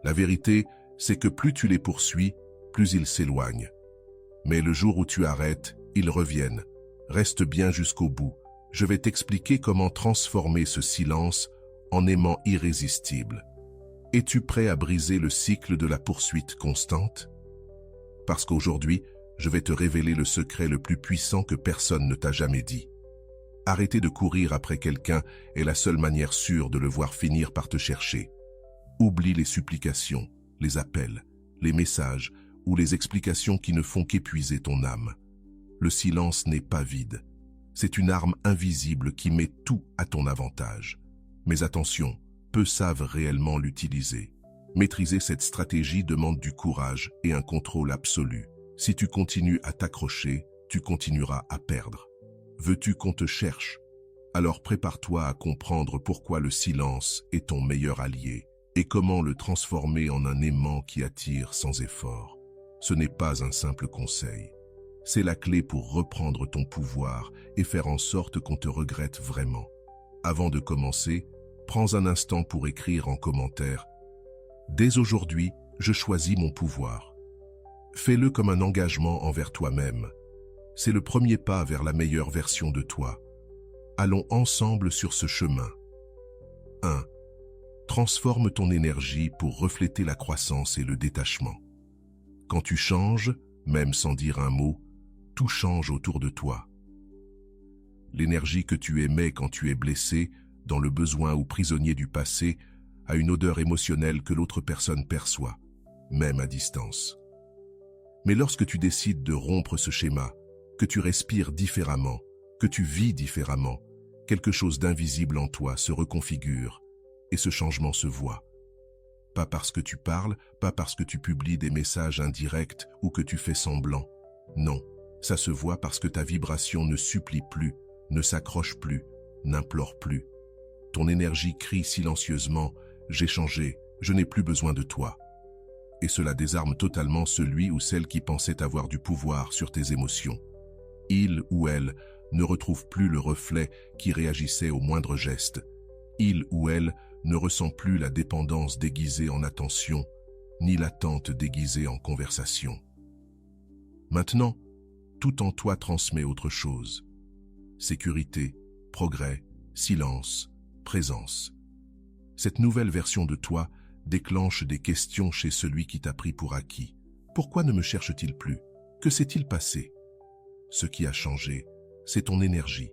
La vérité, c'est que plus tu les poursuis, plus ils s'éloignent. Mais le jour où tu arrêtes, ils reviennent. Reste bien jusqu'au bout. Je vais t'expliquer comment transformer ce silence en aimant irrésistible. Es-tu prêt à briser le cycle de la poursuite constante? Parce qu'aujourd'hui, je vais te révéler le secret le plus puissant que personne ne t'a jamais dit. Arrêter de courir après quelqu'un est la seule manière sûre de le voir finir par te chercher. Oublie les supplications, les appels, les messages ou les explications qui ne font qu'épuiser ton âme. Le silence n'est pas vide. C'est une arme invisible qui met tout à ton avantage. Mais attention, peu savent réellement l'utiliser. Maîtriser cette stratégie demande du courage et un contrôle absolu. Si tu continues à t'accrocher, tu continueras à perdre. Veux-tu qu'on te cherche? Alors prépare-toi à comprendre pourquoi le silence est ton meilleur allié et comment le transformer en un aimant qui attire sans effort. Ce n'est pas un simple conseil. C'est la clé pour reprendre ton pouvoir et faire en sorte qu'on te regrette vraiment. Avant de commencer, prends un instant pour écrire en commentaire « Dès aujourd'hui, je choisis mon pouvoir ». Fais-le comme un engagement envers toi-même. C'est le premier pas vers la meilleure version de toi. Allons ensemble sur ce chemin. 1. Transforme ton énergie pour refléter la croissance et le détachement. Quand tu changes, même sans dire un mot, tout change autour de toi. L'énergie que tu émets quand tu es blessé, dans le besoin ou prisonnier du passé, a une odeur émotionnelle que l'autre personne perçoit, même à distance. Mais lorsque tu décides de rompre ce schéma, que tu respires différemment, que tu vis différemment, quelque chose d'invisible en toi se reconfigure et ce changement se voit. Pas parce que tu parles, pas parce que tu publies des messages indirects ou que tu fais semblant. Non, ça se voit parce que ta vibration ne supplie plus, ne s'accroche plus, n'implore plus. Ton énergie crie silencieusement « J'ai changé, je n'ai plus besoin de toi ». Et cela désarme totalement celui ou celle qui pensait avoir du pouvoir sur tes émotions. Il ou elle ne retrouve plus le reflet qui réagissait au moindre geste. Il ou elle ne ressent plus la dépendance déguisée en attention, ni l'attente déguisée en conversation. Maintenant, tout en toi transmet autre chose. Sécurité, progrès, silence, présence. Cette nouvelle version de toi déclenche des questions chez celui qui t'a pris pour acquis. Pourquoi ne me cherche-t-il plus? Que s'est-il passé? Ce qui a changé, c'est ton énergie,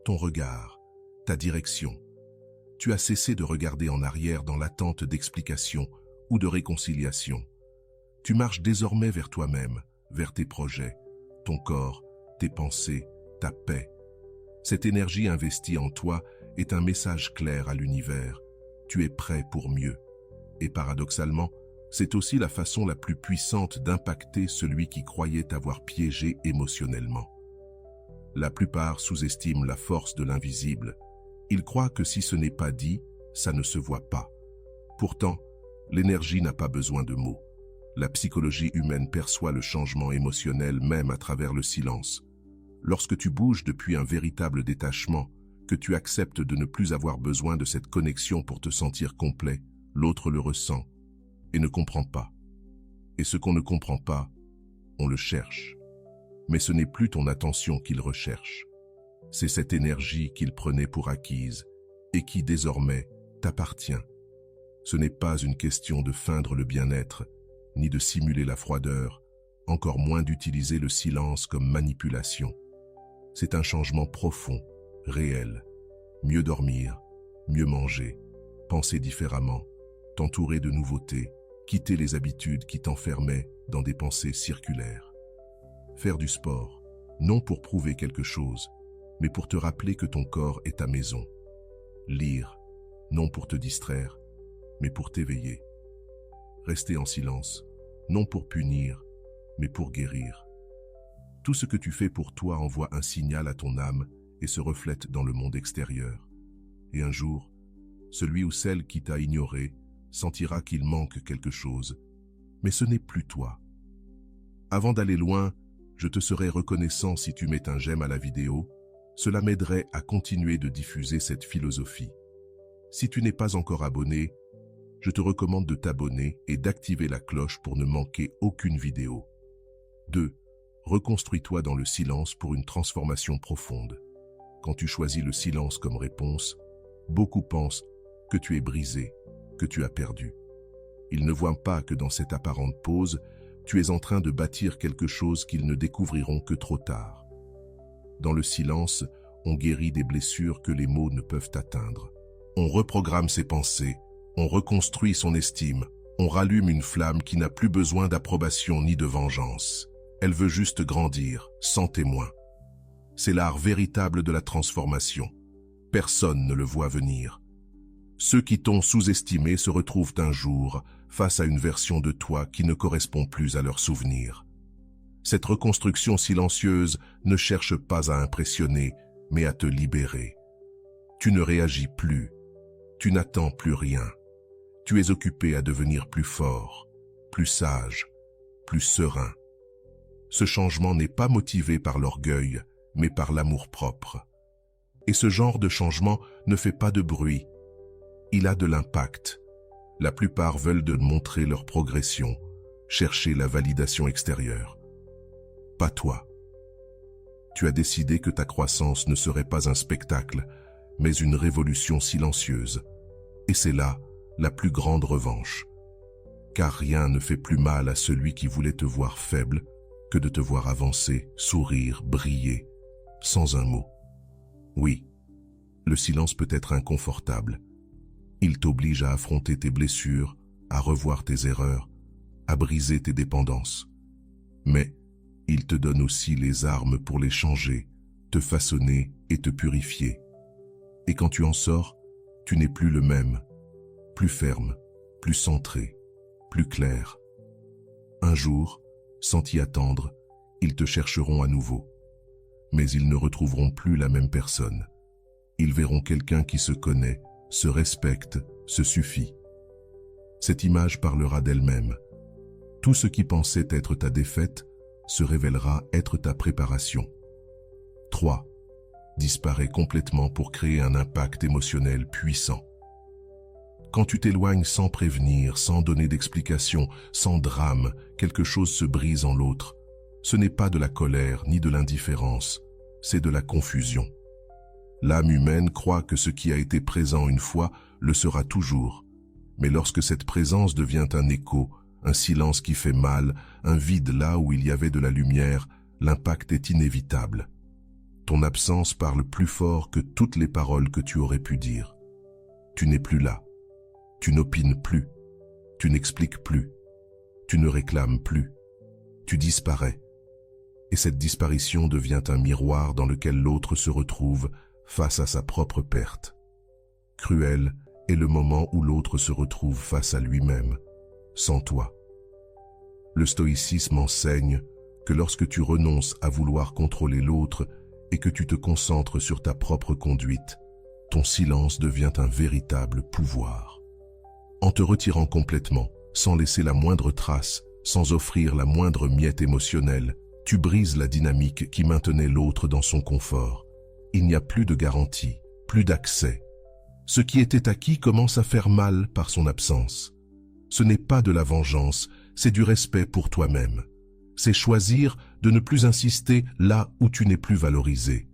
ton regard, ta direction. Tu as cessé de regarder en arrière dans l'attente d'explications ou de réconciliation. Tu marches désormais vers toi-même, vers tes projets, ton corps, tes pensées, ta paix. Cette énergie investie en toi est un message clair à l'univers. Tu es prêt pour mieux. Et paradoxalement, c'est aussi la façon la plus puissante d'impacter celui qui croyait t'avoir piégé émotionnellement. La plupart sous-estiment la force de l'invisible. Ils croient que si ce n'est pas dit, ça ne se voit pas. Pourtant, l'énergie n'a pas besoin de mots. La psychologie humaine perçoit le changement émotionnel même à travers le silence. Lorsque tu bouges depuis un véritable détachement, que tu acceptes de ne plus avoir besoin de cette connexion pour te sentir complet, l'autre le ressent et ne comprend pas. Et ce qu'on ne comprend pas, on le cherche. Mais ce n'est plus ton attention qu'il recherche. C'est cette énergie qu'il prenait pour acquise et qui désormais t'appartient. Ce n'est pas une question de feindre le bien-être, ni de simuler la froideur, encore moins d'utiliser le silence comme manipulation. C'est un changement profond, réel. Mieux dormir, mieux manger, penser différemment, t'entourer de nouveautés, quitter les habitudes qui t'enfermaient dans des pensées circulaires. Faire du sport, non pour prouver quelque chose, mais pour te rappeler que ton corps est ta maison. Lire, non pour te distraire, mais pour t'éveiller. Rester en silence, non pour punir, mais pour guérir. Tout ce que tu fais pour toi envoie un signal à ton âme et se reflète dans le monde extérieur. Et un jour, celui ou celle qui t'a ignoré sentira qu'il manque quelque chose, mais ce n'est plus toi. Avant d'aller loin, je te serais reconnaissant si tu mets un j'aime à la vidéo, cela m'aiderait à continuer de diffuser cette philosophie. Si tu n'es pas encore abonné, je te recommande de t'abonner et d'activer la cloche pour ne manquer aucune vidéo. 2. Reconstruis-toi dans le silence pour une transformation profonde. Quand tu choisis le silence comme réponse, beaucoup pensent que tu es brisé, que tu as perdu. Ils ne voient pas que dans cette apparente pause, tu es en train de bâtir quelque chose qu'ils ne découvriront que trop tard. Dans le silence, on guérit des blessures que les mots ne peuvent atteindre. On reprogramme ses pensées, on reconstruit son estime, on rallume une flamme qui n'a plus besoin d'approbation ni de vengeance. Elle veut juste grandir, sans témoin. C'est l'art véritable de la transformation. Personne ne le voit venir. Ceux qui t'ont sous-estimé se retrouvent un jour face à une version de toi qui ne correspond plus à leurs souvenirs. Cette reconstruction silencieuse ne cherche pas à impressionner, mais à te libérer. Tu ne réagis plus, tu n'attends plus rien. Tu es occupé à devenir plus fort, plus sage, plus serein. Ce changement n'est pas motivé par l'orgueil, mais par l'amour-propre. Et ce genre de changement ne fait pas de bruit. Il a de l'impact. La plupart veulent de montrer leur progression, chercher la validation extérieure. Pas toi. Tu as décidé que ta croissance ne serait pas un spectacle, mais une révolution silencieuse. Et c'est là la plus grande revanche. Car rien ne fait plus mal à celui qui voulait te voir faible que de te voir avancer, sourire, briller, sans un mot. Oui, le silence peut être inconfortable. Il t'oblige à affronter tes blessures, à revoir tes erreurs, à briser tes dépendances. Mais il te donne aussi les armes pour les changer, te façonner et te purifier. Et quand tu en sors, tu n'es plus le même, plus ferme, plus centré, plus clair. Un jour, sans t'y attendre, ils te chercheront à nouveau. Mais ils ne retrouveront plus la même personne. Ils verront quelqu'un qui se connaît, se respecte, se suffit. Cette image parlera d'elle-même. Tout ce qui pensait être ta défaite se révélera être ta préparation. 3. Disparaît complètement pour créer un impact émotionnel puissant. Quand tu t'éloignes sans prévenir, sans donner d'explication, sans drame, quelque chose se brise en l'autre. Ce n'est pas de la colère ni de l'indifférence, c'est de la confusion. L'âme humaine croit que ce qui a été présent une fois le sera toujours. Mais lorsque cette présence devient un écho, un silence qui fait mal, un vide là où il y avait de la lumière, l'impact est inévitable. Ton absence parle plus fort que toutes les paroles que tu aurais pu dire. Tu n'es plus là. Tu n'opines plus. Tu n'expliques plus. Tu ne réclames plus. Tu disparais. Et cette disparition devient un miroir dans lequel l'autre se retrouve face à sa propre perte. Cruel est le moment où l'autre se retrouve face à lui-même, sans toi. Le stoïcisme enseigne que lorsque tu renonces à vouloir contrôler l'autre et que tu te concentres sur ta propre conduite, ton silence devient un véritable pouvoir. En te retirant complètement, sans laisser la moindre trace, sans offrir la moindre miette émotionnelle, tu brises la dynamique qui maintenait l'autre dans son confort. Il n'y a plus de garantie, plus d'accès. Ce qui était acquis commence à faire mal par son absence. Ce n'est pas de la vengeance, c'est du respect pour toi-même. C'est choisir de ne plus insister là où tu n'es plus valorisé.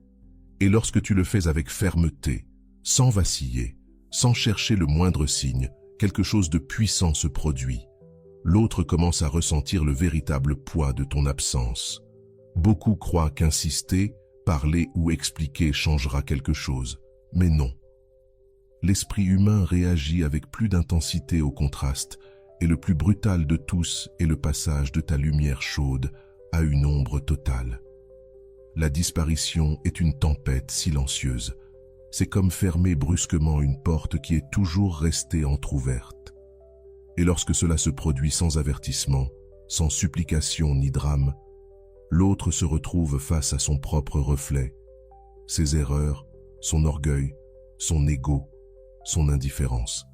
Et lorsque tu le fais avec fermeté, sans vaciller, sans chercher le moindre signe, quelque chose de puissant se produit. L'autre commence à ressentir le véritable poids de ton absence. Beaucoup croient qu'insister, parler ou expliquer changera quelque chose, mais non. L'esprit humain réagit avec plus d'intensité au contraste, et le plus brutal de tous est le passage de ta lumière chaude à une ombre totale. La disparition est une tempête silencieuse. C'est comme fermer brusquement une porte qui est toujours restée entr'ouverte. Et lorsque cela se produit sans avertissement, sans supplication ni drame, l'autre se retrouve face à son propre reflet, ses erreurs, son orgueil, son ego, son indifférence.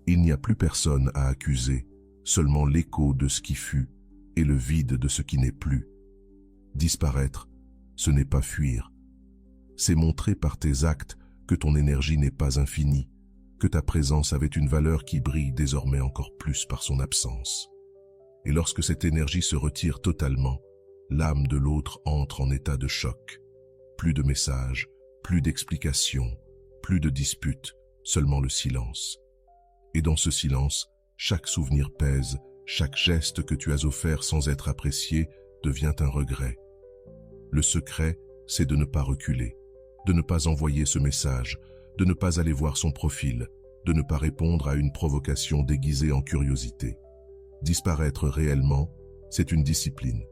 Il n'y a plus personne à accuser, seulement l'écho de ce qui fut et le vide de ce qui n'est plus. Disparaître, ce n'est pas fuir. C'est montrer par tes actes que ton énergie n'est pas infinie, que ta présence avait une valeur qui brille désormais encore plus par son absence. Et lorsque cette énergie se retire totalement, l'âme de l'autre entre en état de choc. Plus de messages, plus d'explications, plus de disputes, seulement le silence. Et dans ce silence, chaque souvenir pèse, chaque geste que tu as offert sans être apprécié devient un regret. Le secret, c'est de ne pas reculer, de ne pas envoyer ce message, de ne pas aller voir son profil, de ne pas répondre à une provocation déguisée en curiosité. Disparaître réellement, c'est une discipline.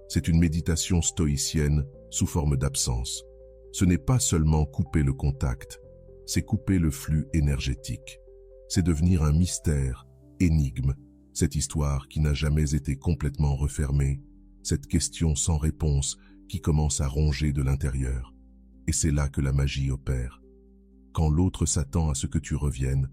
C'est une méditation stoïcienne sous forme d'absence. Ce n'est pas seulement couper le contact, c'est couper le flux énergétique. C'est devenir un mystère, énigme, cette histoire qui n'a jamais été complètement refermée, cette question sans réponse qui commence à ronger de l'intérieur. Et c'est là que la magie opère. Quand l'autre s'attend à ce que tu reviennes,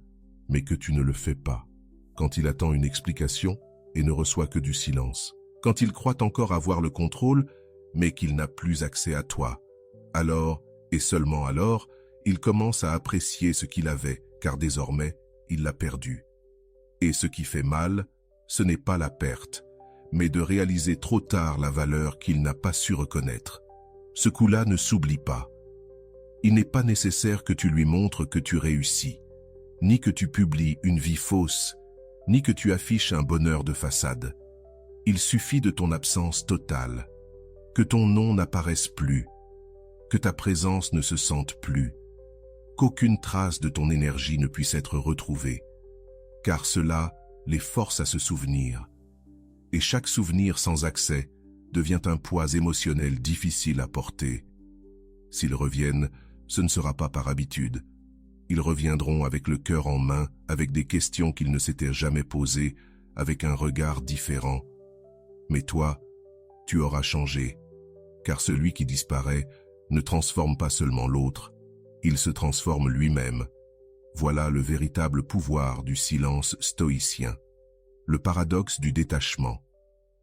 mais que tu ne le fais pas. Quand il attend une explication et ne reçoit que du silence. Quand il croit encore avoir le contrôle, mais qu'il n'a plus accès à toi. Alors, et seulement alors, il commence à apprécier ce qu'il avait, car désormais, il l'a perdu. Et ce qui fait mal, ce n'est pas la perte, mais de réaliser trop tard la valeur qu'il n'a pas su reconnaître. Ce coup-là ne s'oublie pas. Il n'est pas nécessaire que tu lui montres que tu réussis, ni que tu publies une vie fausse, ni que tu affiches un bonheur de façade. Il suffit de ton absence totale, que ton nom n'apparaisse plus, que ta présence ne se sente plus, qu'aucune trace de ton énergie ne puisse être retrouvée, car cela les force à se souvenir. Et chaque souvenir sans accès devient un poids émotionnel difficile à porter. S'ils reviennent, ce ne sera pas par habitude. Ils reviendront avec le cœur en main, avec des questions qu'ils ne s'étaient jamais posées, avec un regard différent. Mais toi, tu auras changé, car celui qui disparaît ne transforme pas seulement l'autre, il se transforme lui-même. Voilà le véritable pouvoir du silence stoïcien. Le paradoxe du détachement.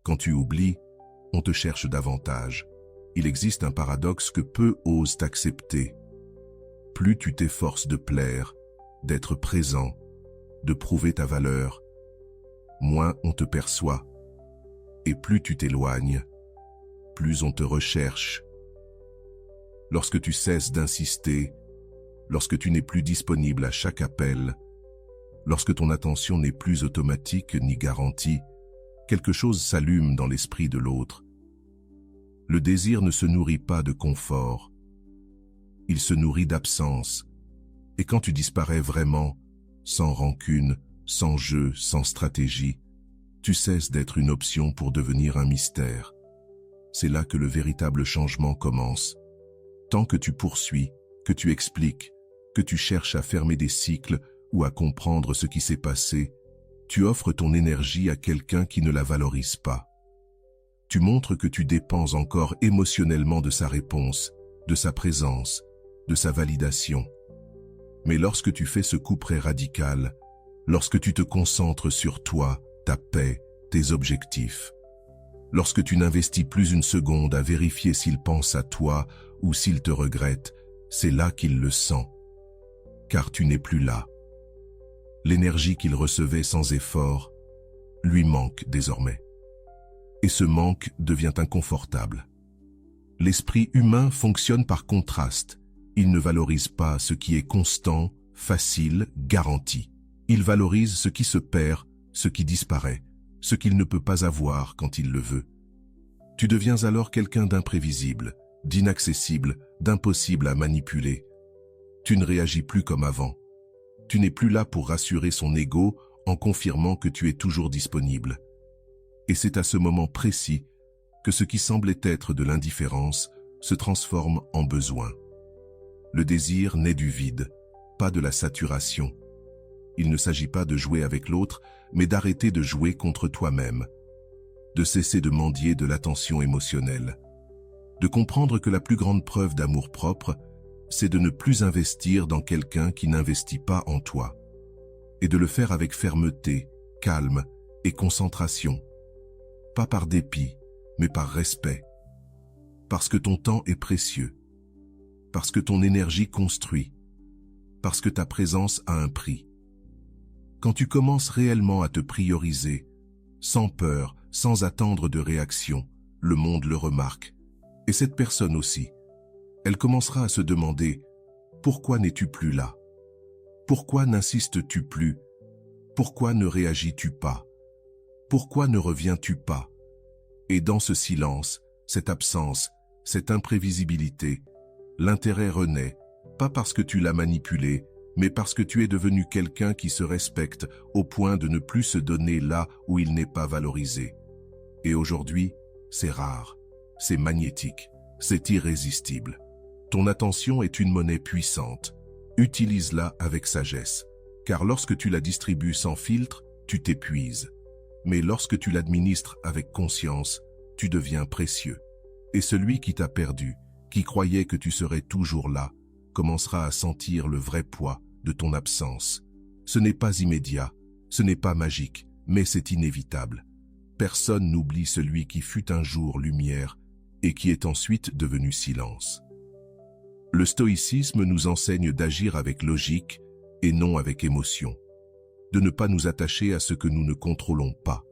Quand tu oublies, on te cherche davantage. Il existe un paradoxe que peu osent accepter. Plus tu t'efforces de plaire, d'être présent, de prouver ta valeur, moins on te perçoit. Et plus tu t'éloignes, plus on te recherche. Lorsque tu cesses d'insister, lorsque tu n'es plus disponible à chaque appel, lorsque ton attention n'est plus automatique ni garantie, quelque chose s'allume dans l'esprit de l'autre. Le désir ne se nourrit pas de confort, il se nourrit d'absence. Et quand tu disparais vraiment, sans rancune, sans jeu, sans stratégie, tu cesses d'être une option pour devenir un mystère. C'est là que le véritable changement commence. Tant que tu poursuis, que tu expliques, que tu cherches à fermer des cycles ou à comprendre ce qui s'est passé, tu offres ton énergie à quelqu'un qui ne la valorise pas. Tu montres que tu dépends encore émotionnellement de sa réponse, de sa présence, de sa validation. Mais lorsque tu fais ce couperet radical, lorsque tu te concentres sur toi, ta paix, tes objectifs, lorsque tu n'investis plus une seconde à vérifier s'il pense à toi ou s'il te regrette, c'est là qu'il le sent. Car tu n'es plus là. L'énergie qu'il recevait sans effort lui manque désormais. Et ce manque devient inconfortable. L'esprit humain fonctionne par contraste. Il ne valorise pas ce qui est constant, facile, garanti. Il valorise ce qui se perd, ce qui disparaît, ce qu'il ne peut pas avoir quand il le veut. Tu deviens alors quelqu'un d'imprévisible, d'inaccessible, d'impossible à manipuler. Tu ne réagis plus comme avant. Tu n'es plus là pour rassurer son ego en confirmant que tu es toujours disponible. Et c'est à ce moment précis que ce qui semblait être de l'indifférence se transforme en besoin. Le désir naît du vide, pas de la saturation. Il ne s'agit pas de jouer avec l'autre, mais d'arrêter de jouer contre toi-même, de cesser de mendier de l'attention émotionnelle, de comprendre que la plus grande preuve d'amour-propre, c'est de ne plus investir dans quelqu'un qui n'investit pas en toi, et de le faire avec fermeté, calme et concentration, pas par dépit, mais par respect, parce que ton temps est précieux, parce que ton énergie construit, parce que ta présence a un prix. Quand tu commences réellement à te prioriser, sans peur, sans attendre de réaction, le monde le remarque. Et cette personne aussi. Elle commencera à se demander « Pourquoi n'es-tu plus là? Pourquoi n'insistes-tu plus? Pourquoi ne réagis-tu pas? Pourquoi ne reviens-tu pas ?» Et dans ce silence, cette absence, cette imprévisibilité, l'intérêt renaît, pas parce que tu l'as manipulé, mais parce que tu es devenu quelqu'un qui se respecte au point de ne plus se donner là où il n'est pas valorisé. Et aujourd'hui, c'est rare, c'est magnétique, c'est irrésistible. Ton attention est une monnaie puissante. Utilise-la avec sagesse, car lorsque tu la distribues sans filtre, tu t'épuises. Mais lorsque tu l'administres avec conscience, tu deviens précieux. Et celui qui t'a perdu, qui croyait que tu serais toujours là, commencera à sentir le vrai poids de ton absence. Ce n'est pas immédiat, ce n'est pas magique, mais c'est inévitable. Personne n'oublie celui qui fut un jour lumière et qui est ensuite devenu silence. Le stoïcisme nous enseigne d'agir avec logique et non avec émotion, de ne pas nous attacher à ce que nous ne contrôlons pas,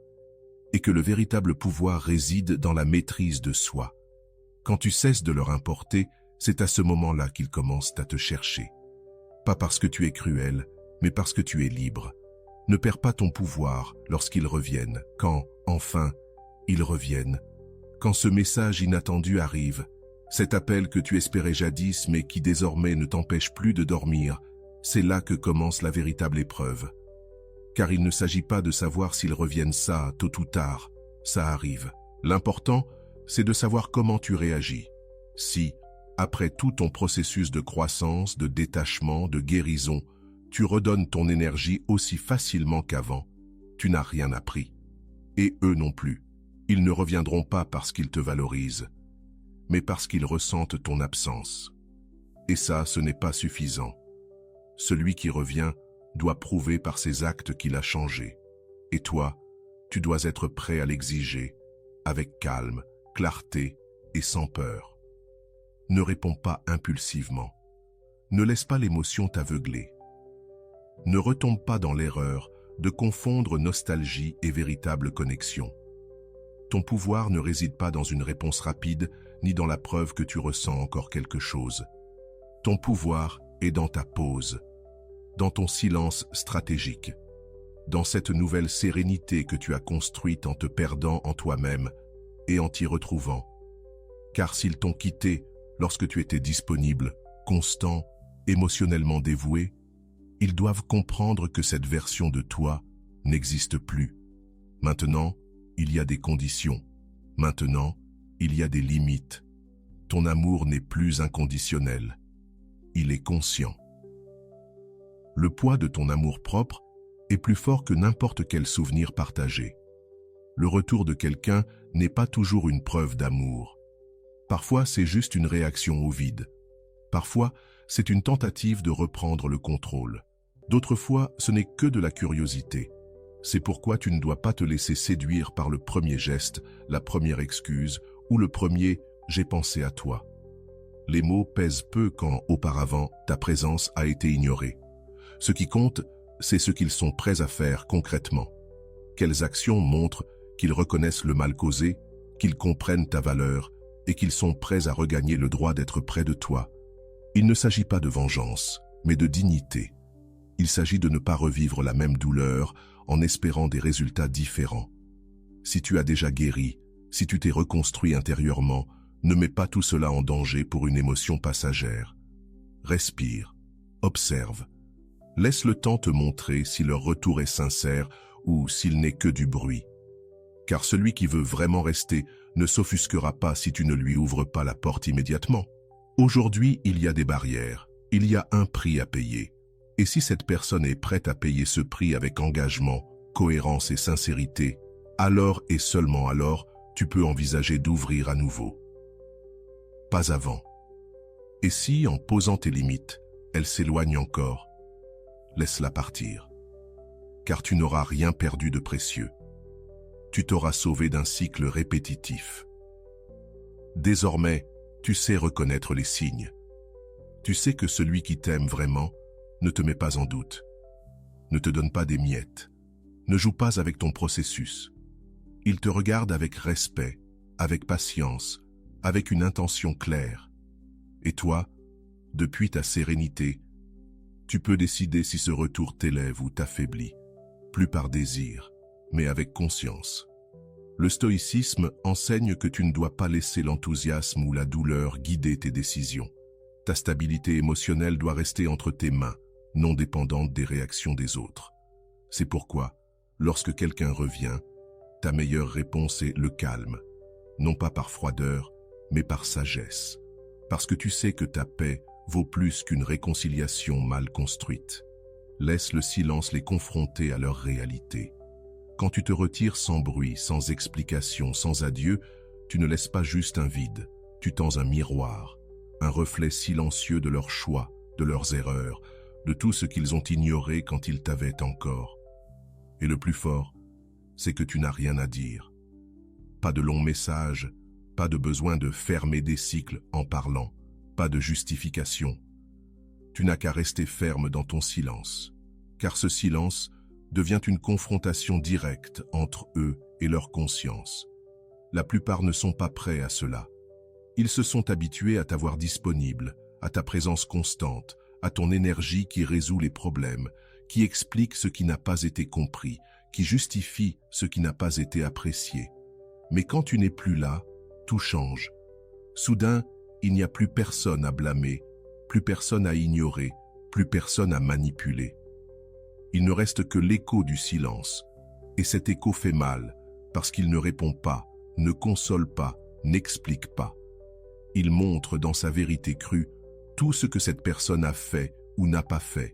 et que le véritable pouvoir réside dans la maîtrise de soi. Quand tu cesses de leur importer, c'est à ce moment-là qu'ils commencent à te chercher. Pas parce que tu es cruel, mais parce que tu es libre. Ne perds pas ton pouvoir lorsqu'ils reviennent, quand, enfin, ils reviennent. Quand ce message inattendu arrive, cet appel que tu espérais jadis mais qui désormais ne t'empêche plus de dormir, c'est là que commence la véritable épreuve. Car il ne s'agit pas de savoir s'ils reviennent ça, tôt ou tard, ça arrive. L'important, c'est de savoir comment tu réagis. Si, après tout ton processus de croissance, de détachement, de guérison, tu redonnes ton énergie aussi facilement qu'avant, tu n'as rien appris. Et eux non plus. Ils ne reviendront pas parce qu'ils te valorisent, mais parce qu'ils ressentent ton absence. Et ça, ce n'est pas suffisant. Celui qui revient doit prouver par ses actes qu'il a changé. Et toi, tu dois être prêt à l'exiger, avec calme, clarté et sans peur. Ne réponds pas impulsivement. Ne laisse pas l'émotion t'aveugler. Ne retombe pas dans l'erreur de confondre nostalgie et véritable connexion. Ton pouvoir ne réside pas dans une réponse rapide, ni dans la preuve que tu ressens encore quelque chose. Ton pouvoir est dans ta pause, dans ton silence stratégique, dans cette nouvelle sérénité que tu as construite en te perdant en toi-même et en t'y retrouvant. Car s'ils t'ont quitté lorsque tu étais disponible, constant, émotionnellement dévoué, ils doivent comprendre que cette version de toi n'existe plus. Maintenant, il y a des conditions. Maintenant, il y a des limites. Ton amour n'est plus inconditionnel. Il est conscient. Le poids de ton amour-propre est plus fort que n'importe quel souvenir partagé. Le retour de quelqu'un n'est pas toujours une preuve d'amour. Parfois, c'est juste une réaction au vide. Parfois, c'est une tentative de reprendre le contrôle. D'autres fois, ce n'est que de la curiosité. C'est pourquoi tu ne dois pas te laisser séduire par le premier geste, la première excuse ou le premier « j'ai pensé à toi ». Les mots pèsent peu quand, auparavant, ta présence a été ignorée. Ce qui compte, c'est ce qu'ils sont prêts à faire concrètement. Quelles actions montrent qu'ils reconnaissent le mal causé, qu'ils comprennent ta valeur et qu'ils sont prêts à regagner le droit d'être près de toi. Il ne s'agit pas de vengeance, mais de dignité. Il s'agit de ne pas revivre la même douleur en espérant des résultats différents. Si tu as déjà guéri, si tu t'es reconstruit intérieurement, ne mets pas tout cela en danger pour une émotion passagère. Respire, observe. Laisse le temps te montrer si leur retour est sincère ou s'il n'est que du bruit. Car celui qui veut vraiment rester ne s'offusquera pas si tu ne lui ouvres pas la porte immédiatement. Aujourd'hui, il y a des barrières, il y a un prix à payer. Et si cette personne est prête à payer ce prix avec engagement, cohérence et sincérité, alors et seulement alors, tu peux envisager d'ouvrir à nouveau. Pas avant. Et si, en posant tes limites, elle s'éloigne encore, laisse-la partir. Car tu n'auras rien perdu de précieux. Tu t'auras sauvé d'un cycle répétitif. Désormais, tu sais reconnaître les signes. Tu sais que celui qui t'aime vraiment ne te met pas en doute. ne te donne pas des miettes, ne joue pas avec ton processus. Il te regarde avec respect, avec patience, avec une intention claire. Et toi, depuis ta sérénité, tu peux décider si ce retour t'élève ou t'affaiblit, plus par désir, mais avec conscience. Le stoïcisme enseigne que tu ne dois pas laisser l'enthousiasme ou la douleur guider tes décisions. Ta stabilité émotionnelle doit rester entre tes mains, non dépendante des réactions des autres. C'est pourquoi, lorsque quelqu'un revient, ta meilleure réponse est le calme, non pas par froideur, mais par sagesse, parce que tu sais que ta paix vaut plus qu'une réconciliation mal construite. Laisse le silence les confronter à leur réalité. Quand tu te retires sans bruit, sans explication, sans adieu, tu ne laisses pas juste un vide, tu tends un miroir, un reflet silencieux de leurs choix, de leurs erreurs, de tout ce qu'ils ont ignoré quand ils t'avaient encore. Et le plus fort, c'est que tu n'as rien à dire. Pas de longs messages, pas de besoin de fermer des cycles en parlant, pas de justification. Tu n'as qu'à rester ferme dans ton silence, car ce silence devient une confrontation directe entre eux et leur conscience. La plupart ne sont pas prêts à cela. Ils se sont habitués à t'avoir disponible, à ta présence constante, à ton énergie qui résout les problèmes, qui explique ce qui n'a pas été compris, qui justifie ce qui n'a pas été apprécié. Mais quand tu n'es plus là, tout change. Soudain, il n'y a plus personne à blâmer, plus personne à ignorer, plus personne à manipuler. Il ne reste que l'écho du silence. Et cet écho fait mal, parce qu'il ne répond pas, ne console pas, n'explique pas. Il montre dans sa vérité crue tout ce que cette personne a fait ou n'a pas fait.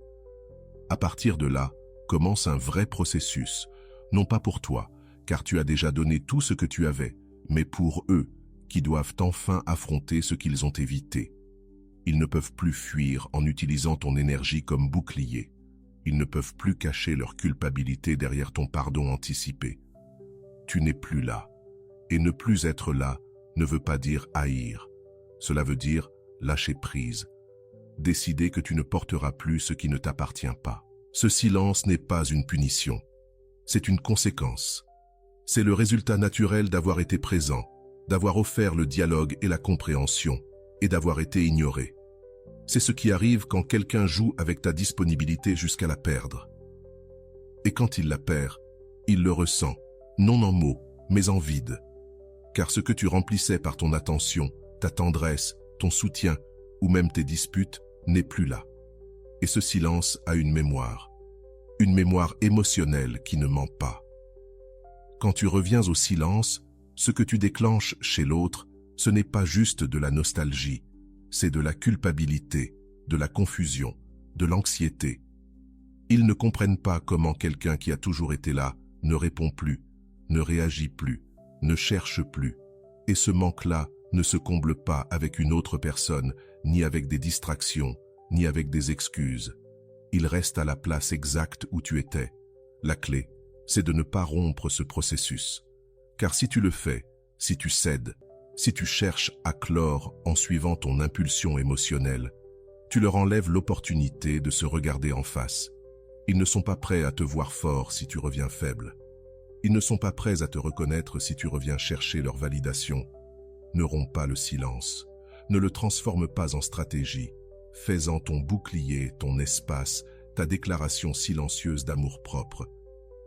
À partir de là, commence un vrai processus, non pas pour toi, car tu as déjà donné tout ce que tu avais, mais pour eux, qui doivent enfin affronter ce qu'ils ont évité. Ils ne peuvent plus fuir en utilisant ton énergie comme bouclier. Ils ne peuvent plus cacher leur culpabilité derrière ton pardon anticipé. Tu n'es plus là. Et ne plus être là ne veut pas dire haïr. Cela veut dire lâcher prise. Décider que tu ne porteras plus ce qui ne t'appartient pas. Ce silence n'est pas une punition. C'est une conséquence. C'est le résultat naturel d'avoir été présent, d'avoir offert le dialogue et la compréhension, et d'avoir été ignoré. C'est ce qui arrive quand quelqu'un joue avec ta disponibilité jusqu'à la perdre. Et quand il la perd, il le ressent, non en mots, mais en vide. Car ce que tu remplissais par ton attention, ta tendresse, ton soutien, ou même tes disputes, n'est plus là. Et ce silence a une mémoire émotionnelle qui ne ment pas. Quand tu reviens au silence, ce que tu déclenches chez l'autre, ce n'est pas juste de la nostalgie, c'est de la culpabilité, de la confusion, de l'anxiété. Ils ne comprennent pas comment quelqu'un qui a toujours été là ne répond plus, ne réagit plus, ne cherche plus. Et ce manque-là ne se comble pas avec une autre personne, ni avec des distractions, ni avec des excuses. Il reste à la place exacte où tu étais. La clé, c'est de ne pas rompre ce processus. Car si tu le fais, si tu cèdes, si tu cherches à clore en suivant ton impulsion émotionnelle, tu leur enlèves l'opportunité de se regarder en face. Ils ne sont pas prêts à te voir fort si tu reviens faible. Ils ne sont pas prêts à te reconnaître si tu reviens chercher leur validation. Ne romps pas le silence. Ne le transforme pas en stratégie. Fais-en ton bouclier, ton espace, ta déclaration silencieuse d'amour-propre.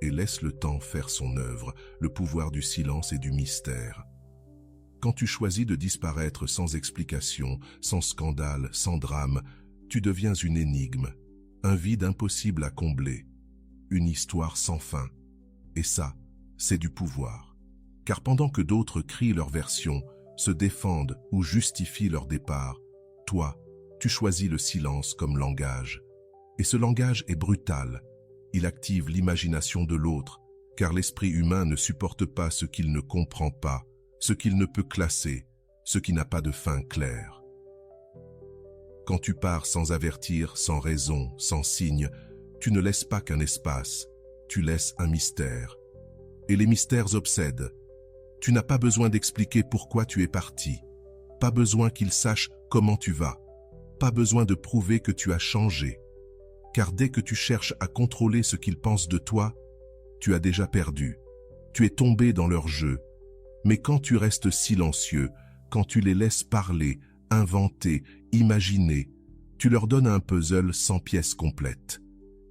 Et laisse le temps faire son œuvre, le pouvoir du silence et du mystère. Quand tu choisis de disparaître sans explication, sans scandale, sans drame, tu deviens une énigme, un vide impossible à combler, une histoire sans fin. Et ça, c'est du pouvoir. Car pendant que d'autres crient leur version, se défendent ou justifient leur départ, toi, tu choisis le silence comme langage. Et ce langage est brutal. Il active l'imagination de l'autre, car l'esprit humain ne supporte pas ce qu'il ne comprend pas, ce qu'il ne peut classer, ce qui n'a pas de fin claire. Quand tu pars sans avertir, sans raison, sans signe, tu ne laisses pas qu'un espace, tu laisses un mystère. Et les mystères obsèdent. Tu n'as pas besoin d'expliquer pourquoi tu es parti, pas besoin qu'ils sachent comment tu vas, pas besoin de prouver que tu as changé. car dès que tu cherches à contrôler ce qu'ils pensent de toi, tu as déjà perdu. Tu es tombé dans leur jeu. Mais quand tu restes silencieux, quand tu les laisses parler, inventer, imaginer, tu leur donnes un puzzle sans pièces complètes.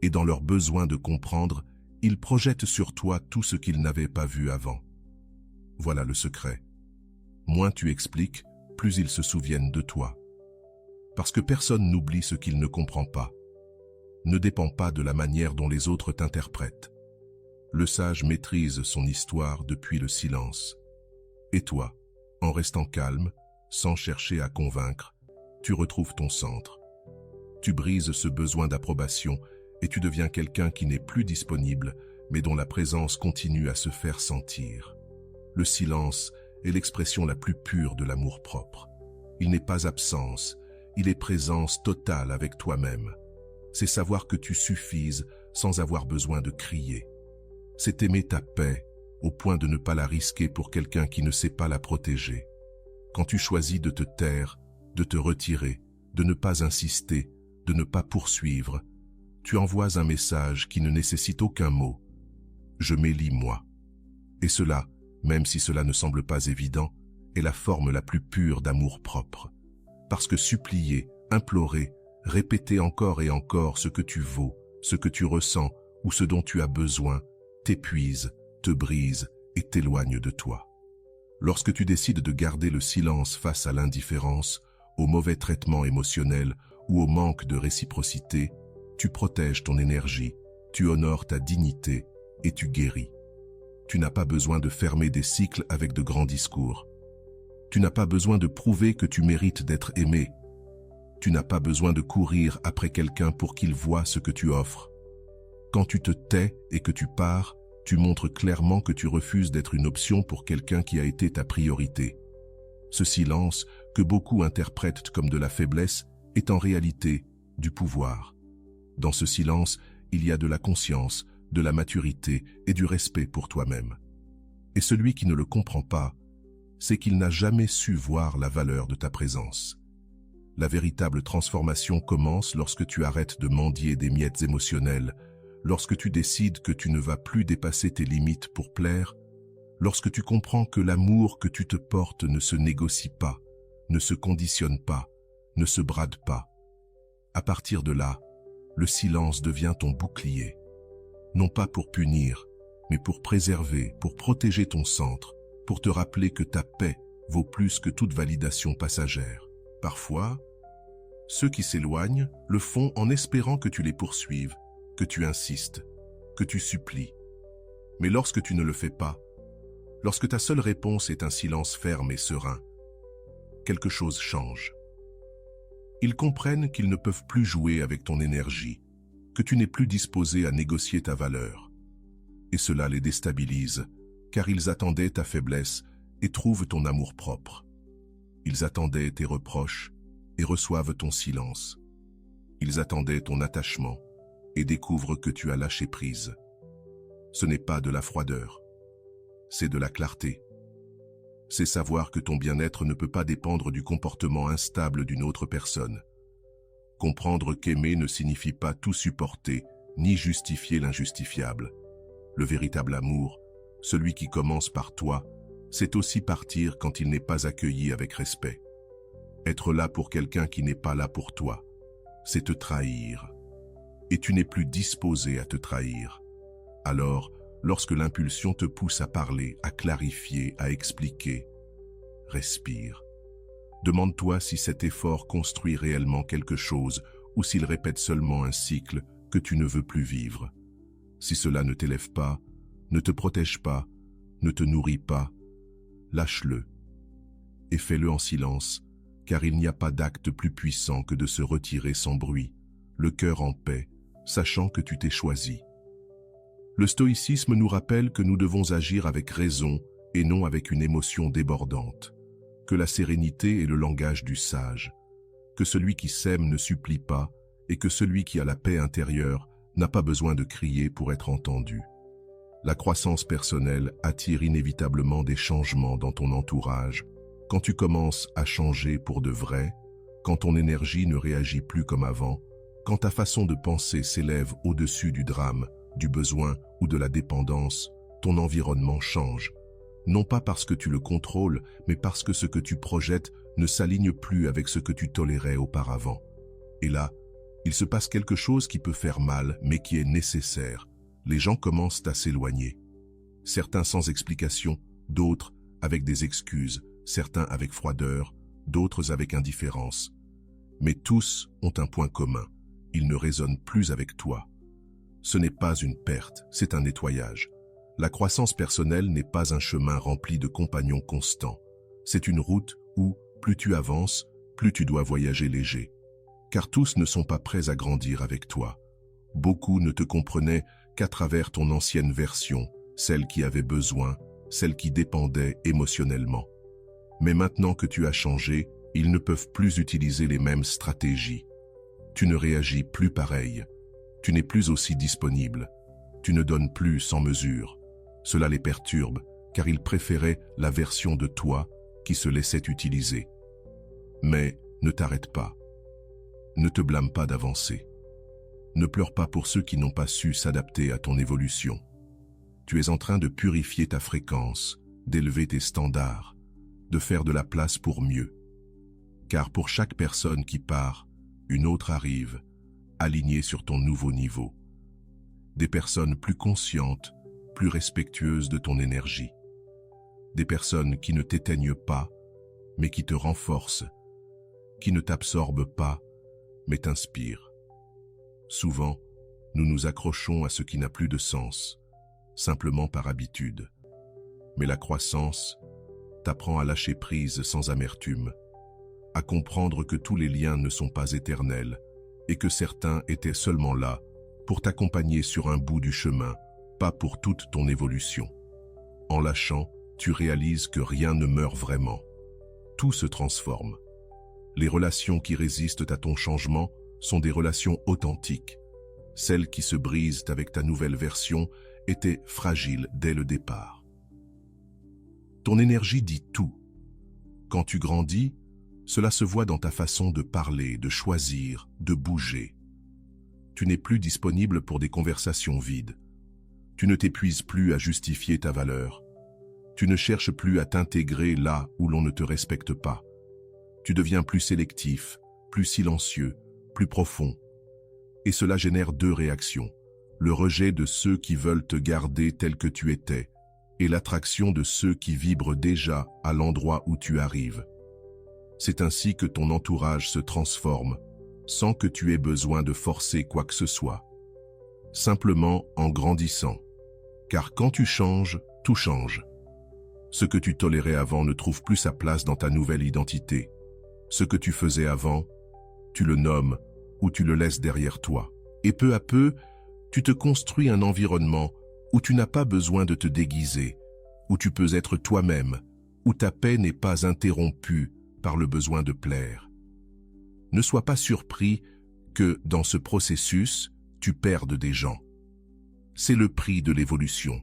Et dans leur besoin de comprendre, ils projettent sur toi tout ce qu'ils n'avaient pas vu avant. Voilà le secret. Moins tu expliques, plus ils se souviennent de toi. Parce que personne n'oublie ce qu'il ne comprend pas. Ne dépend pas de la manière dont les autres t'interprètent. Le sage maîtrise son histoire depuis le silence. Et toi, en restant calme, sans chercher à convaincre, tu retrouves ton centre. Tu brises ce besoin d'approbation et tu deviens quelqu'un qui n'est plus disponible, mais dont la présence continue à se faire sentir. Le silence est l'expression la plus pure de l'amour-propre. Il n'est pas absence, il est présence totale avec toi-même. C'est savoir que tu suffises sans avoir besoin de crier. C'est aimer ta paix au point de ne pas la risquer pour quelqu'un qui ne sait pas la protéger. Quand tu choisis de te taire, de te retirer, de ne pas insister, de ne pas poursuivre, tu envoies un message qui ne nécessite aucun mot. Je m'élis moi. Et cela, même si cela ne semble pas évident, est la forme la plus pure d'amour-propre. Parce que supplier, implorer, répéter encore et encore ce que tu vaux, ce que tu ressens ou ce dont tu as besoin, t'épuise, te brise et t'éloigne de toi. Lorsque tu décides de garder le silence face à l'indifférence, au mauvais traitement émotionnel ou au manque de réciprocité, tu protèges ton énergie, tu honores ta dignité et tu guéris. Tu n'as pas besoin de fermer des cycles avec de grands discours. Tu n'as pas besoin de prouver que tu mérites d'être aimé. Tu n'as pas besoin de courir après quelqu'un pour qu'il voie ce que tu offres. Quand tu te tais et que tu pars, tu montres clairement que tu refuses d'être une option pour quelqu'un qui a été ta priorité. Ce silence, que beaucoup interprètent comme de la faiblesse, est en réalité du pouvoir. Dans ce silence, il y a de la conscience, de la maturité et du respect pour toi-même. Et celui qui ne le comprend pas, c'est qu'il n'a jamais su voir la valeur de ta présence. La véritable transformation commence lorsque tu arrêtes de mendier des miettes émotionnelles, lorsque tu décides que tu ne vas plus dépasser tes limites pour plaire, lorsque tu comprends que l'amour que tu te portes ne se négocie pas, ne se conditionne pas, ne se brade pas. À partir de là, le silence devient ton bouclier. Non pas pour punir, mais pour préserver, pour protéger ton centre, pour te rappeler que ta paix vaut plus que toute validation passagère. Parfois, ceux qui s'éloignent le font en espérant que tu les poursuives, que tu insistes, que tu supplies. Mais lorsque tu ne le fais pas, lorsque ta seule réponse est un silence ferme et serein, quelque chose change. Ils comprennent qu'ils ne peuvent plus jouer avec ton énergie, que tu n'es plus disposé à négocier ta valeur. Et cela les déstabilise, car ils attendaient ta faiblesse et trouvent ton amour-propre. Ils attendaient tes reproches et reçoivent ton silence. Ils attendaient ton attachement et découvrent que tu as lâché prise. Ce n'est pas de la froideur, c'est de la clarté. C'est savoir que ton bien-être ne peut pas dépendre du comportement instable d'une autre personne. Comprendre qu'aimer ne signifie pas tout supporter, ni justifier l'injustifiable. Le véritable amour, celui qui commence par toi, c'est aussi partir quand il n'est pas accueilli avec respect. Être là pour quelqu'un qui n'est pas là pour toi, c'est te trahir. Et tu n'es plus disposé à te trahir. Alors, lorsque l'impulsion te pousse à parler, à clarifier, à expliquer, respire. Demande-toi si cet effort construit réellement quelque chose ou s'il répète seulement un cycle que tu ne veux plus vivre. Si cela ne t'élève pas, ne te protège pas, ne te nourrit pas, lâche-le et fais-le en silence, car il n'y a pas d'acte plus puissant que de se retirer sans bruit, le cœur en paix, sachant que tu t'es choisi. Le stoïcisme nous rappelle que nous devons agir avec raison et non avec une émotion débordante, que la sérénité est le langage du sage, que celui qui s'aime ne supplie pas et que celui qui a la paix intérieure n'a pas besoin de crier pour être entendu. La croissance personnelle attire inévitablement des changements dans ton entourage. Quand tu commences à changer pour de vrai, quand ton énergie ne réagit plus comme avant, Quand ta façon de penser s'élève au-dessus du drame, du besoin ou de la dépendance, ton environnement change. Non pas parce que tu le contrôles, mais parce que ce que tu projettes ne s'aligne plus avec ce que tu tolérais auparavant. Et là, il se passe quelque chose qui peut faire mal, mais qui est nécessaire. Les gens commencent à s'éloigner. Certains sans explication, d'autres avec des excuses, certains avec froideur, d'autres avec indifférence. Mais tous ont un point commun. Ils ne résonnent plus avec toi. Ce n'est pas une perte, c'est un nettoyage. La croissance personnelle n'est pas un chemin rempli de compagnons constants. C'est une route où, plus tu avances, plus tu dois voyager léger. Car tous ne sont pas prêts à grandir avec toi. Beaucoup ne te comprenaient qu'à travers ton ancienne version, celle qui avait besoin, celle qui dépendait émotionnellement. Mais maintenant que tu as changé, ils ne peuvent plus utiliser les mêmes stratégies. Tu ne réagis plus pareil. Tu n'es plus aussi disponible. Tu ne donnes plus sans mesure. Cela les perturbe, car ils préféraient la version de toi qui se laissait utiliser. Mais ne t'arrête pas. Ne te blâme pas d'avancer. Ne pleure pas pour ceux qui n'ont pas su s'adapter à ton évolution. Tu es en train de purifier ta fréquence, d'élever tes standards, de faire de la place pour mieux. Car pour chaque personne qui part, une autre arrive, alignée sur ton nouveau niveau. Des personnes plus conscientes, plus respectueuses de ton énergie. Des personnes qui ne t'éteignent pas, mais qui te renforcent, qui ne t'absorbent pas, mais t'inspirent. Souvent, nous nous accrochons à ce qui n'a plus de sens, simplement par habitude. Mais la croissance t'apprend à lâcher prise sans amertume, à comprendre que tous les liens ne sont pas éternels et que certains étaient seulement là pour t'accompagner sur un bout du chemin, pas pour toute ton évolution. En lâchant, tu réalises que rien ne meurt vraiment. Tout se transforme. Les relations qui résistent à ton changement sont des relations authentiques. Celles qui se brisent avec ta nouvelle version étaient fragiles dès le départ. Ton énergie dit tout. Quand tu grandis, cela se voit dans ta façon de parler, de choisir, de bouger. Tu n'es plus disponible pour des conversations vides. Tu ne t'épuises plus à justifier ta valeur. Tu ne cherches plus à t'intégrer là où l'on ne te respecte pas. Tu deviens plus sélectif, plus silencieux, plus profond. Et cela génère deux réactions. Le rejet de ceux qui veulent te garder tel que tu étais et l'attraction de ceux qui vibrent déjà à l'endroit où tu arrives. C'est ainsi que ton entourage se transforme, sans que tu aies besoin de forcer quoi que ce soit. Simplement en grandissant. Car quand tu changes, tout change. Ce que tu tolérais avant ne trouve plus sa place dans ta nouvelle identité. Ce que tu faisais avant, tu le nommes ou tu le laisses derrière toi. Et peu à peu, tu te construis un environnement où tu n'as pas besoin de te déguiser, où tu peux être toi-même, où ta paix n'est pas interrompue par le besoin de plaire. Ne sois pas surpris que, dans ce processus, tu perdes des gens. C'est le prix de l'évolution.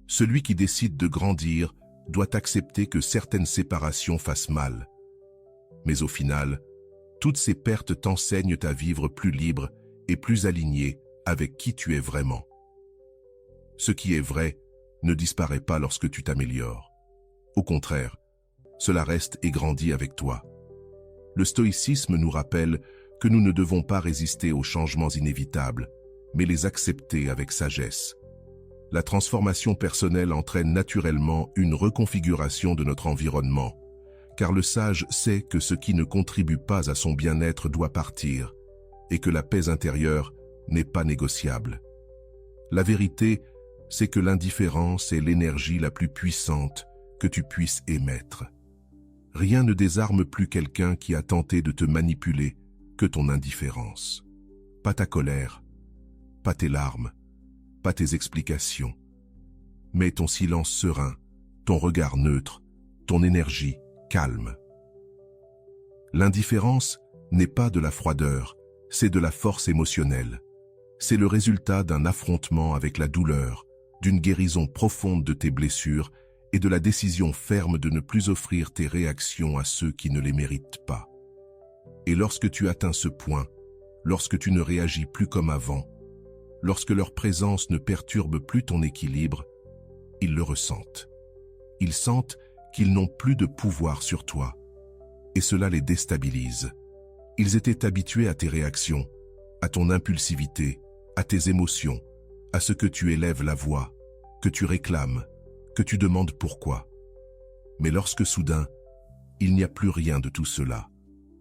Celui qui décide de grandir doit accepter que certaines séparations fassent mal. Mais au final, toutes ces pertes t'enseignent à vivre plus libre et plus aligné avec qui tu es vraiment. Ce qui est vrai ne disparaît pas lorsque tu t'améliores. Au contraire, cela reste et grandit avec toi. Le stoïcisme nous rappelle que nous ne devons pas résister aux changements inévitables, mais les accepter avec sagesse. La transformation personnelle entraîne naturellement une reconfiguration de notre environnement, car le sage sait que ce qui ne contribue pas à son bien-être doit partir, et que la paix intérieure n'est pas négociable. La vérité, c'est que l'indifférence est l'énergie la plus puissante que tu puisses émettre. Rien ne désarme plus quelqu'un qui a tenté de te manipuler que ton indifférence. Pas ta colère, pas tes larmes, pas tes explications, mais ton silence serein, ton regard neutre, ton énergie calme. L'indifférence n'est pas de la froideur, c'est de la force émotionnelle. C'est le résultat d'un affrontement avec la douleur, d'une guérison profonde de tes blessures et de la décision ferme de ne plus offrir tes réactions à ceux qui ne les méritent pas. Et lorsque tu atteins ce point, lorsque tu ne réagis plus comme avant, lorsque leur présence ne perturbe plus ton équilibre, ils le ressentent. Ils sentent qu'ils n'ont plus de pouvoir sur toi, et cela les déstabilise. Ils étaient habitués à tes réactions, à ton impulsivité, à tes émotions, à ce que tu élèves la voix, que tu réclames, que tu demandes pourquoi. Mais lorsque soudain, il n'y a plus rien de tout cela,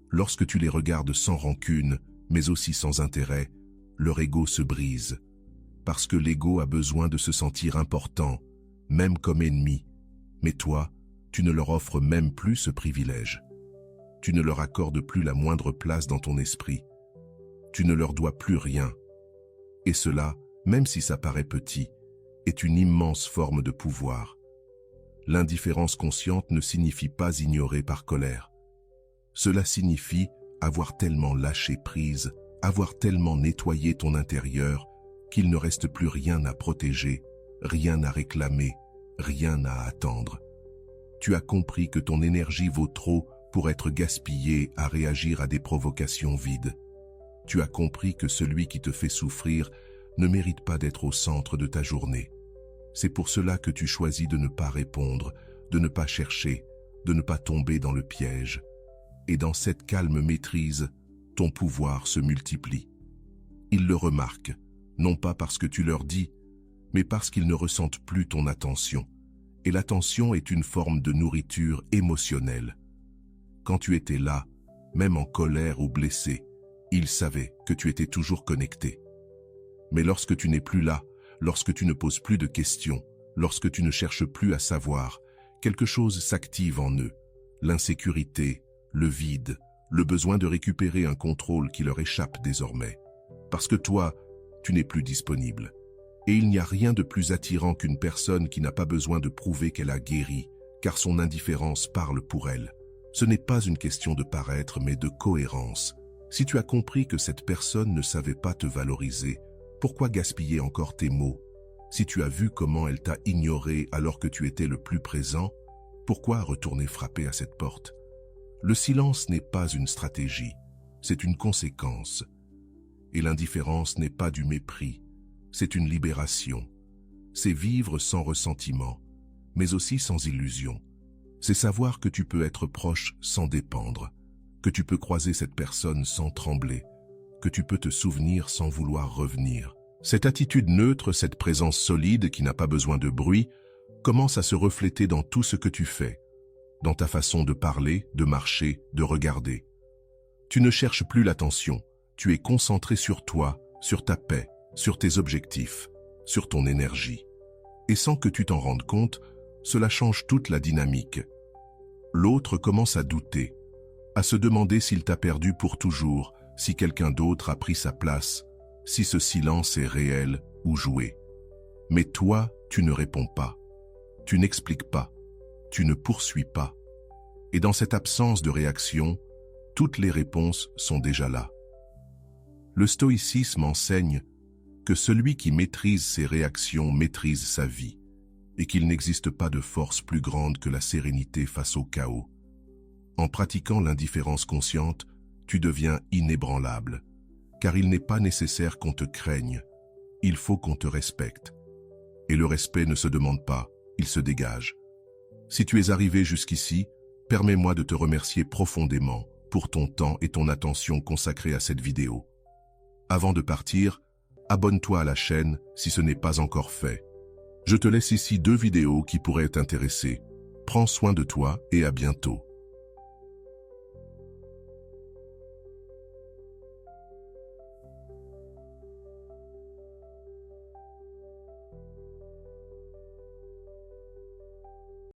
lorsque tu les regardes sans rancune, mais aussi sans intérêt, leur ego se brise. Parce que l'ego a besoin de se sentir important, même comme ennemi. Mais toi, tu ne leur offres même plus ce privilège. Tu ne leur accordes plus la moindre place dans ton esprit. Tu ne leur dois plus rien. Et cela, même si ça paraît petit, est une immense forme de pouvoir. L'indifférence consciente ne signifie pas ignorer par colère. Cela signifie avoir tellement lâché prise, avoir tellement nettoyé ton intérieur qu'il ne reste plus rien à protéger, rien à réclamer, rien à attendre. Tu as compris que ton énergie vaut trop pour être gaspillée à réagir à des provocations vides. Tu as compris que celui qui te fait souffrir ne mérite pas d'être au centre de ta journée. C'est pour cela que tu choisis de ne pas répondre, de ne pas chercher, de ne pas tomber dans le piège. Et dans cette calme maîtrise, ton pouvoir se multiplie. Ils le remarquent, non pas parce que tu leur dis, mais parce qu'ils ne ressentent plus ton attention. Et l'attention est une forme de nourriture émotionnelle. Quand tu étais là, même en colère ou blessé, ils savaient que tu étais toujours connecté. Mais lorsque tu n'es plus là, lorsque tu ne poses plus de questions, lorsque tu ne cherches plus à savoir, quelque chose s'active en eux. L'insécurité, le vide, le besoin de récupérer un contrôle qui leur échappe désormais. Parce que toi, tu n'es plus disponible. Et il n'y a rien de plus attirant qu'une personne qui n'a pas besoin de prouver qu'elle a guéri, car son indifférence parle pour elle. Ce n'est pas une question de paraître, mais de cohérence. Si tu as compris que cette personne ne savait pas te valoriser, pourquoi gaspiller encore tes mots? Si tu as vu comment elle t'a ignoré alors que tu étais le plus présent, pourquoi retourner frapper à cette porte? Le silence n'est pas une stratégie, c'est une conséquence. Et l'indifférence n'est pas du mépris, c'est une libération. C'est vivre sans ressentiment, mais aussi sans illusion. C'est savoir que tu peux être proche sans dépendre, que tu peux croiser cette personne sans trembler, que tu peux te souvenir sans vouloir revenir. Cette attitude neutre, cette présence solide qui n'a pas besoin de bruit, commence à se refléter dans tout ce que tu fais, dans ta façon de parler, de marcher, de regarder. Tu ne cherches plus l'attention, tu es concentré sur toi, sur ta paix, sur tes objectifs, sur ton énergie. Et sans que tu t'en rendes compte, cela change toute la dynamique. L'autre commence à douter, à se demander s'il t'a perdu pour toujours, si quelqu'un d'autre a pris sa place, si ce silence est réel ou joué. Mais toi, tu ne réponds pas, tu n'expliques pas, tu ne poursuis pas. Et dans cette absence de réaction, toutes les réponses sont déjà là. Le stoïcisme enseigne que celui qui maîtrise ses réactions maîtrise sa vie, et qu'il n'existe pas de force plus grande que la sérénité face au chaos. En pratiquant l'indifférence consciente, tu deviens inébranlable, car il n'est pas nécessaire qu'on te craigne, il faut qu'on te respecte. Et le respect ne se demande pas, il se dégage. Si tu es arrivé jusqu'ici, permets-moi de te remercier profondément pour ton temps et ton attention consacrés à cette vidéo. Avant de partir, abonne-toi à la chaîne si ce n'est pas encore fait. Je te laisse ici 2 vidéos qui pourraient t'intéresser. Prends soin de toi et à bientôt.